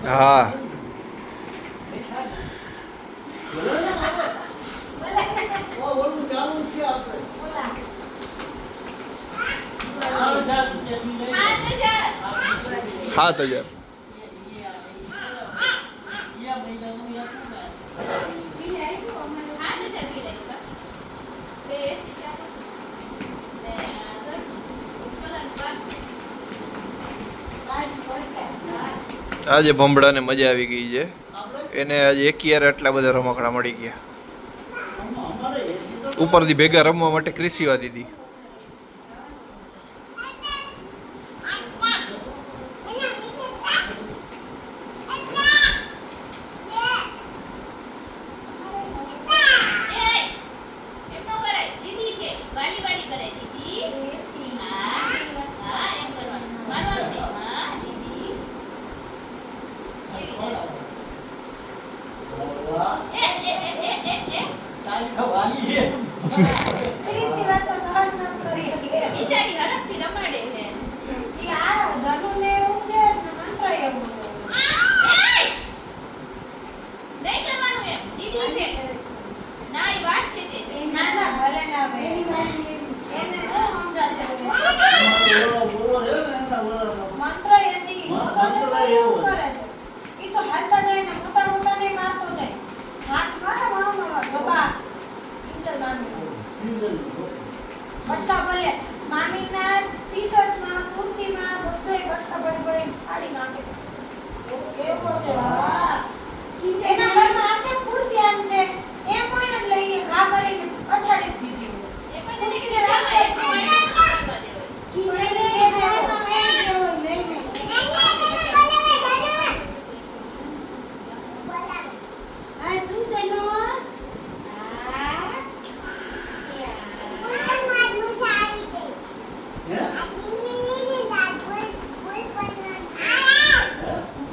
હા હા તો યાર આજે ભમડાને મજા આવી ગઈ છે એને આજે એકિયારે આટલા બધા રમકડા મળી ગયા ઉપરથી ભેગા રમવા માટે ક્રિશીવા દીધી બટકા ભલે મામીના ટી-શર્ટમાં કુર્તીમાં બધોય બટકા ભરી ફાડી નાખે છે એવો છે હા એના ઘરમાં આખે ખુરશી આમ છે એમ કોઈને લઈએ ઘા કરીને પછાડી દીધી એ પણ એને કે રામા એક પોઈન્ટ કરવા દેવો કિચન છે જે આ શું તેનો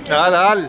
હાલ હાલ